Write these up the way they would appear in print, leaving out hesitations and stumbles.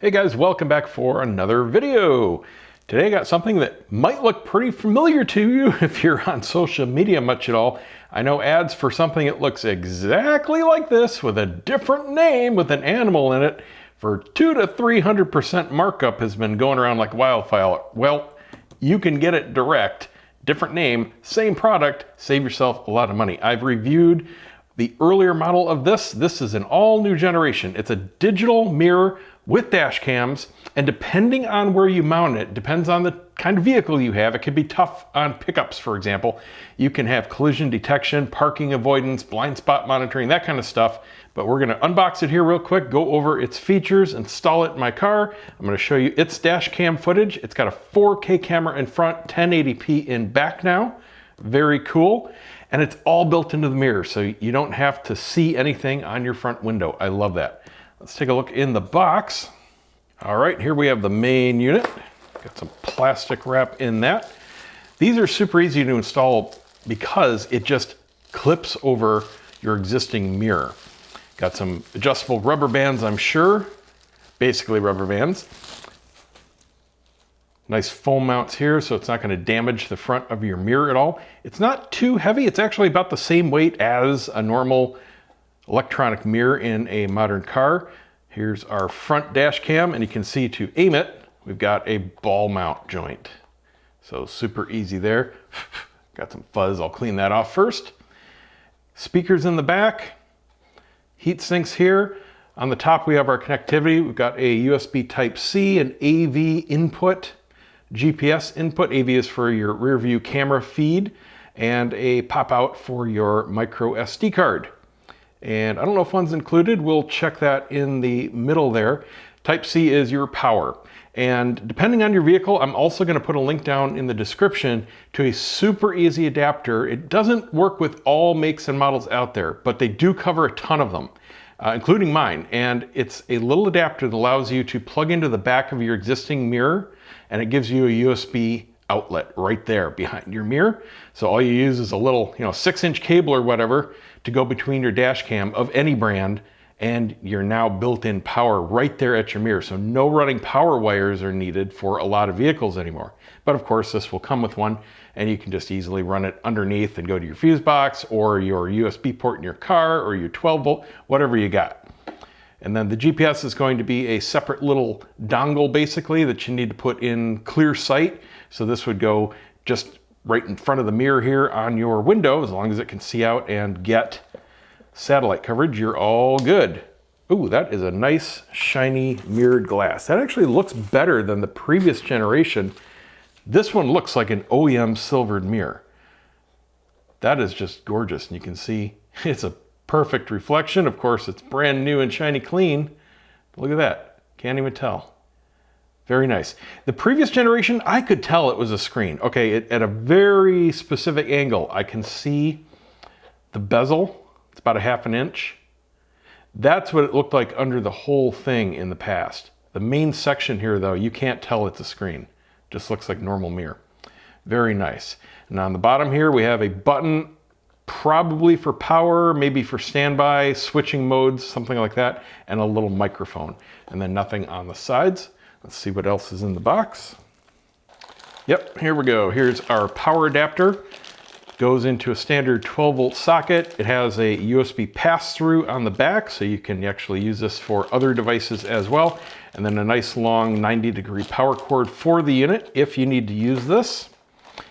Hey guys, welcome back for another video. Today I got something that might look pretty familiar to you if you're on social media much at all. I know ads for something that looks exactly like this with a different name with an animal in it for 200 to 300% markup has been going around like wildfire. Well, you can get it direct, different name, same product, save yourself a lot of money. I've reviewed the earlier model of this. This is an all new generation. It's a digital mirror with dash cams, and depending on where you mount it, depends on the kind of vehicle you have. It could be tough on pickups, for example. You can have collision detection, parking avoidance, blind spot monitoring, that kind of stuff. But we're gonna unbox it here real quick, go over its features, install it in my car. I'm gonna show you its dash cam footage. It's got a 4K camera in front, 1080p in back now. Very cool. And it's all built into the mirror, so you don't have to see anything on your front window. I love that. Let's take a look in the box. All right, here we have the main unit. Got some plastic wrap in that. These are super easy to install because it just clips over your existing mirror. Got some adjustable rubber bands, I'm sure. Basically rubber bands. Nice foam mounts here, so it's not going to damage the front of your mirror at all. It's not too heavy. It's actually about the same weight as a normal electronic mirror in a modern car. Here's our front dash cam, and you can see to aim it, we've got a ball mount joint. So super easy there. Got some fuzz, I'll clean that off first. Speakers in the back, heat sinks here. On the top we have our connectivity. We've got a USB Type-C, an AV input, GPS input. AV is for your rear view camera feed, and a pop out for your micro SD card. And I don't know if one's included. We'll check that in the middle there. Type-C is your power. And depending on your vehicle, I'm also going to put a link down in the description to a super easy adapter. It doesn't work with all makes and models out there, but they do cover a ton of them, including mine. And it's a little adapter that allows you to plug into the back of your existing mirror, and it gives you a USB outlet right there behind your mirror. So all you use is a little, 6-inch cable or whatever to go between your dash cam of any brand, and your now built-in power right there at your mirror. So no running power wires are needed for a lot of vehicles anymore. But of course this will come with one, and you can just easily run it underneath and go to your fuse box or your USB port in your car or your 12 volt, whatever you got. And then the GPS is going to be a separate little dongle basically that you need to put in clear sight. So this would go just right in front of the mirror here on your window. As long as it can see out and get satellite coverage, you're all good. Ooh, that is a nice shiny mirrored glass. That actually looks better than the previous generation. This one looks like an OEM silvered mirror. That is just gorgeous. And you can see it's a perfect reflection. Of course, it's brand new and shiny clean. Look at that. Can't even tell. Very nice. The previous generation, I could tell it was a screen. Okay, at a very specific angle, I can see the bezel. It's about a 1/2 inch. That's what it looked like under the whole thing in the past. The main section here, though, you can't tell it's a screen. Just looks like normal mirror. Very nice. And on the bottom here, we have a button, probably for power, maybe for standby, switching modes, something like that, and a little microphone. And then nothing on the sides. Let's see what else is in the box. Yep, here we go. Here's our power adapter. Goes into a standard 12 volt socket. It has a USB pass-through on the back, so you can actually use this for other devices as well. And then a nice long 90-degree power cord for the unit if you need to use this.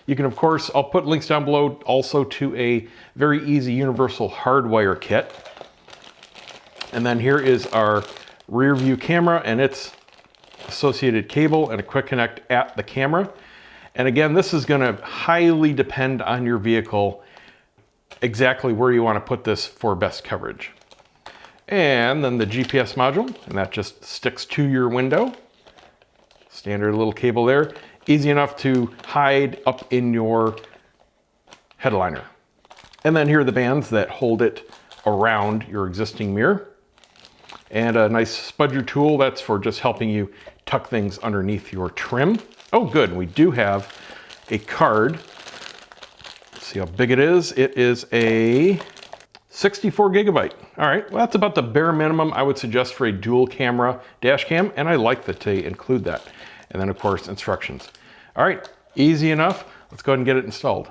You can, of course, I'll put links down below also to a very easy universal hardwire kit. And then here is our rear view camera and its associated cable and a quick connect at the camera. And again, this is going to highly depend on your vehicle, exactly where you want to put this for best coverage. And then the GPS module, and that just sticks to your window. Standard little cable there. Easy enough to hide up in your headliner. And then here are the bands that hold it around your existing mirror. And a nice spudger tool, that's for just helping you tuck things underneath your trim. Oh good, we do have a card. Let's see how big it is. It is a 64 gigabyte. All right, well, that's about the bare minimum I would suggest for a dual camera dash cam, and I like that they include that. And then of course, instructions. All right, easy enough. Let's go ahead and get it installed.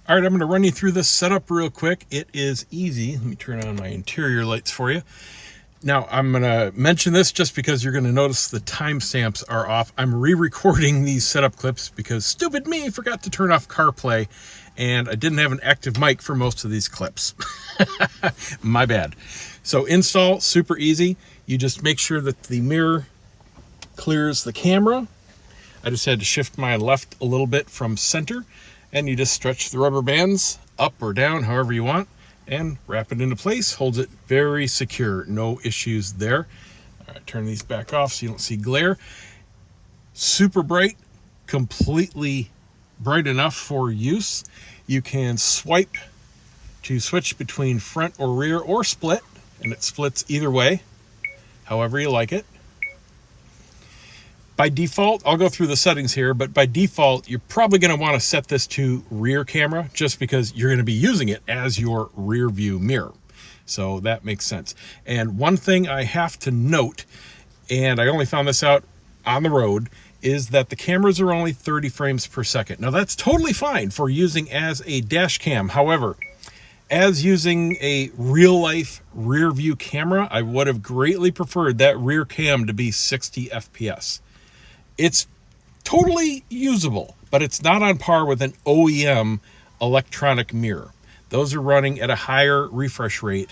All right, I'm gonna run you through this setup real quick. It is easy. Let me turn on my interior lights for you. Now, I'm gonna mention this just because you're gonna notice the timestamps are off. I'm re-recording these setup clips because stupid me forgot to turn off CarPlay, and I didn't have an active mic for most of these clips. My bad. So install, super easy. You just make sure that the mirror clears the camera. I just had to shift my left a little bit from center, and you just stretch the rubber bands up or down, however you want, and wrap it into place. Holds it very secure, no issues there. All right, turn these back off so you don't see glare. Super bright, completely bright enough for use. You can swipe to switch between front or rear or split, and it splits either way, however you like it. By default, I'll go through the settings here, but by default, you're probably going to want to set this to rear camera just because you're going to be using it as your rear view mirror. So that makes sense. And one thing I have to note, and I only found this out on the road, is that the cameras are only 30 frames per second. Now that's totally fine for using as a dash cam. However, as using a real life rear view camera, I would have greatly preferred that rear cam to be 60 FPS. It's totally usable, but it's not on par with an OEM electronic mirror. Those are running at a higher refresh rate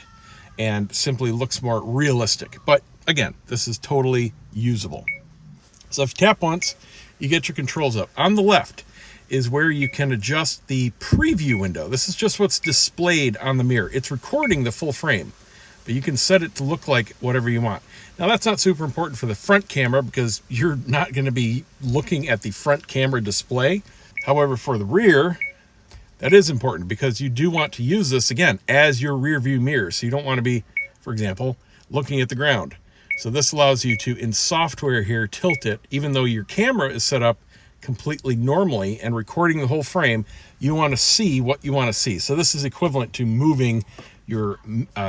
and simply looks more realistic. But again, this is totally usable. So if you tap once, you get your controls up. On the left is where you can adjust the preview window. This is just what's displayed on the mirror. It's recording the full frame, but you can set it to look like whatever you want. Now that's not super important for the front camera because you're not going to be looking at the front camera display. However, for the rear, that is important because you do want to use this again as your rear view mirror. So you don't want to be, for example, looking at the ground. So this allows you to, in software here, tilt it. Even though your camera is set up completely normally and recording the whole frame, you want to see what you want to see. So this is equivalent to moving your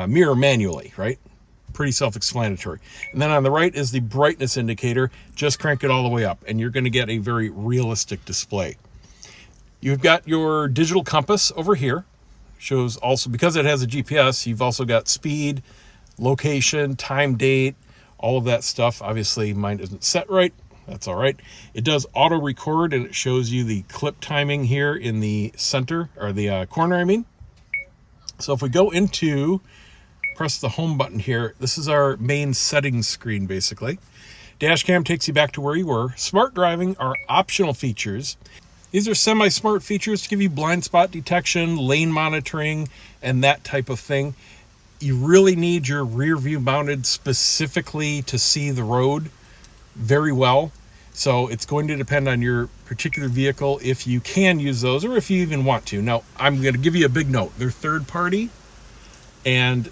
mirror manually, right? Pretty self-explanatory. And then on the right is the brightness indicator. Just crank it all the way up and you're going to get a very realistic display. You've got your digital compass over here. Shows also, because it has a GPS, you've also got speed, location, time, date, all of that stuff. Obviously mine isn't set right. That's all right. It does auto record and it shows you the clip timing here in the center, or the corner, I mean. So if we go into, press the home button here, this is our main settings screen basically. Dashcam takes you back to where you were. Smart driving are optional features. These are semi-smart features to give you blind spot detection, lane monitoring, and that type of thing. You really need your rear view mounted specifically to see the road very well. So it's going to depend on your particular vehicle if you can use those or if you even want to. Now, I'm going to give you a big note. They're third party and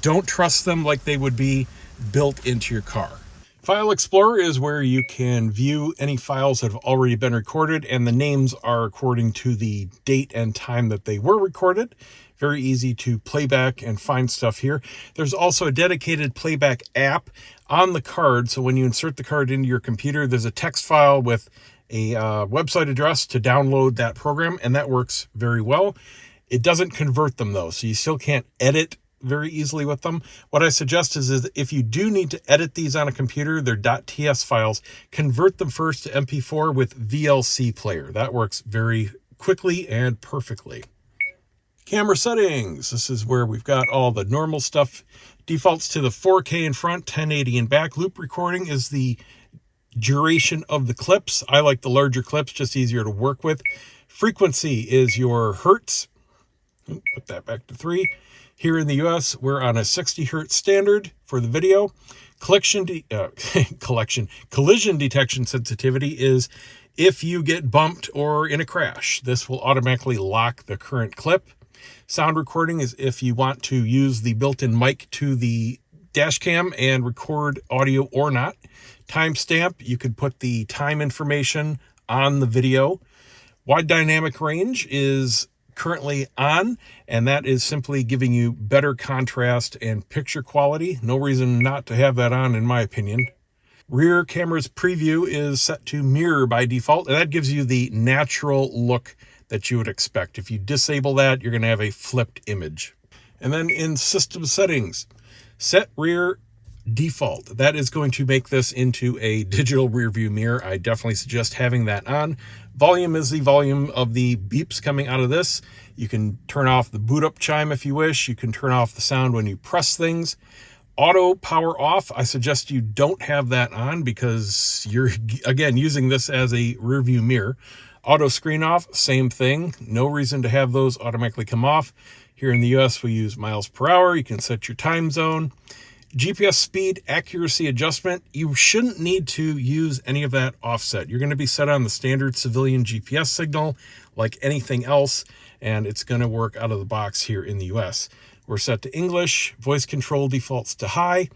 don't trust them like they would be built into your car. File Explorer is where you can view any files that have already been recorded, and the names are according to the date and time that they were recorded. Very easy to playback and find stuff here. There's also a dedicated playback app on the card. So when you insert the card into your computer, there's a text file with a website address to download that program, and that works very well. It doesn't convert them though, so you still can't edit very easily with them. What I suggest is if you do need to edit these on a computer, they're .ts files, convert them first to MP4 with VLC player. That works very quickly and perfectly. Camera settings. This is where we've got all the normal stuff. Defaults to the 4K in front, 1080 in back. Loop recording is the duration of the clips. I like the larger clips, just easier to work with. Frequency is your hertz. Put that back to 3. Here in the US, we're on a 60 hertz standard for the video. Collision detection sensitivity is if you get bumped or in a crash. This will automatically lock the current clip. Sound recording is if you want to use the built-in mic to the dash cam and record audio or not. Timestamp, you could put the time information on the video. Wide dynamic range is currently on, and that is simply giving you better contrast and picture quality. No reason not to have that on, in my opinion. Rear camera's preview is set to mirror by default, and that gives you the natural look that you would expect. If you disable that, you're going to have a flipped image. And then in system settings, set rear default. That is going to make this into a digital rear view mirror. I definitely suggest having that on. Volume is the volume of the beeps coming out of this. You can turn off the boot up chime if you wish. You can turn off the sound when you press things. Auto power off, I suggest you don't have that on because you're, again, using this as a rear view mirror. Auto screen off, same thing. No reason to have those automatically come off. Here in the US, we use miles per hour. You can set your time zone. GPS speed accuracy adjustment, you shouldn't need to use any of that offset. You're going to be set on the standard civilian GPS signal like anything else, and it's going to work out of the box here in the US. We're set to English, voice control defaults to high,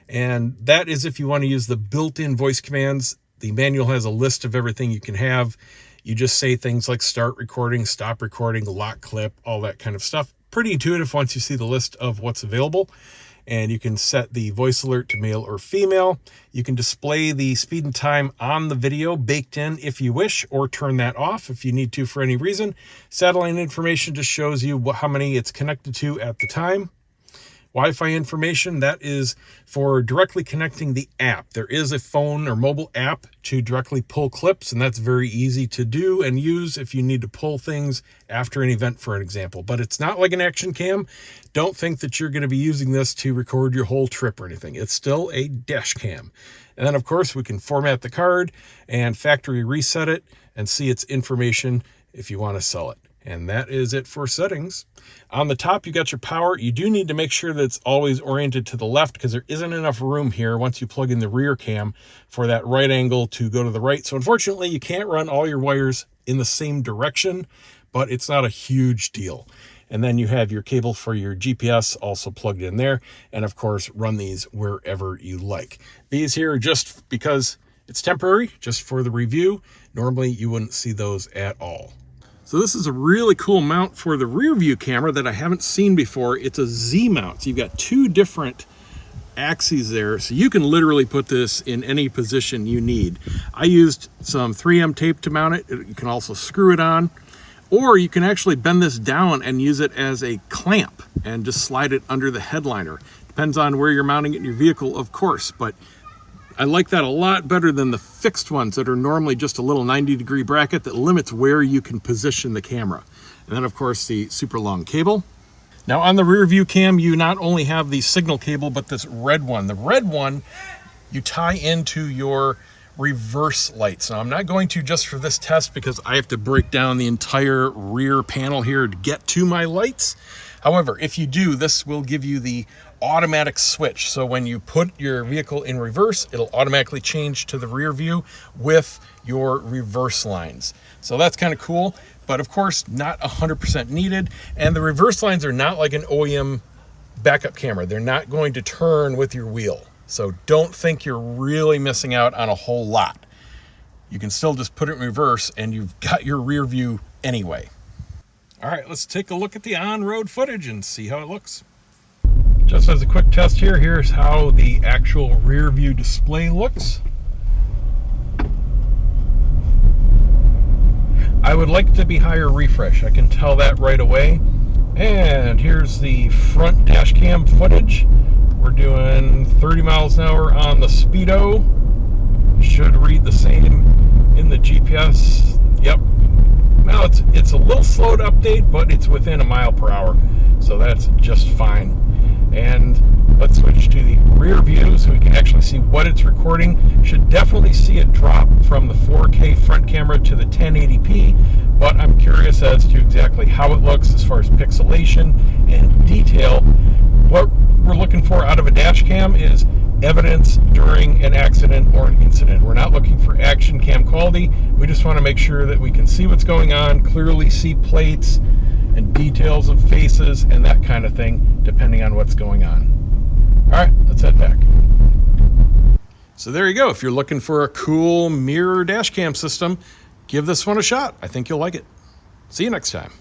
and that is if you want to use the built-in voice commands. The manual has a list of everything you can have. You just say things like start recording, stop recording, lock clip, all that kind of stuff. Pretty intuitive once you see the list of what's available. And you can set the voice alert to male or female. You can display the speed and time on the video baked in if you wish, or turn that off if you need to for any reason. Satellite information just shows you how many it's connected to at the time. Wi-Fi information, that is for directly connecting the app. There is a phone or mobile app to directly pull clips, and that's very easy to do and use if you need to pull things after an event, for an example. But it's not like an action cam. Don't think that you're going to be using this to record your whole trip or anything. It's still a dash cam. And then, of course, we can format the card and factory reset it and see its information if you want to sell it. And that is it for settings. On the top, you got your power. You do need to make sure that it's always oriented to the left because there isn't enough room here once you plug in the rear cam for that right angle to go to the right. So unfortunately, you can't run all your wires in the same direction, but it's not a huge deal. And then you have your cable for your GPS also plugged in there. And of course, run these wherever you like. These here are just because it's temporary, just for the review. Normally, you wouldn't see those at all. So this is a really cool mount for the rear view camera that I haven't seen before. It's a Z mount. So you've got two different axes there. So you can literally put this in any position you need. I used some 3M tape to mount it. You can also screw it on, or you can actually bend this down and use it as a clamp and just slide it under the headliner. Depends on where you're mounting it in your vehicle, of course, but I like that a lot better than the fixed ones that are normally just a little 90-degree bracket that limits where you can position the camera. And then, of course, the super long cable. Now, on the rear view cam, you not only have the signal cable, but this red one. The red one, you tie into your reverse lights. Now, I'm not going to just for this test because I have to break down the entire rear panel here to get to my lights. However, if you do, this will give you the automatic switch. So when you put your vehicle in reverse, it'll automatically change to the rear view with your reverse lines. So that's kind of cool, but of course not 100% needed. And the reverse lines are not like an OEM backup camera. They're not going to turn with your wheel. So don't think you're really missing out on a whole lot. You can still just put it in reverse and you've got your rear view anyway. All right, let's take a look at the on-road footage and see how it looks. Just as a quick test here, here's how the actual rear view display looks. I would like it to be higher refresh. I can tell that right away. And here's the front dash cam footage. We're doing 30 miles an hour on the speedo. Should read the same in the GPS. Yep. Now it's a little slow to update, but it's within a mile per hour. So that's just fine. And let's switch to the rear view so we can actually see what it's recording. Should definitely see it drop from the 4K front camera to the 1080p, but I'm curious as to exactly how it looks as far as pixelation and detail. What we're looking for out of a dash cam is evidence during an accident or an incident. We're not looking for action cam quality. We just want to make sure that we can see what's going on, clearly see plates and details of faces and that kind of thing, depending on what's going on. All right, let's head back. So there you go. If you're looking for a cool mirror dash cam system, give this one a shot. I think you'll like it. See you next time.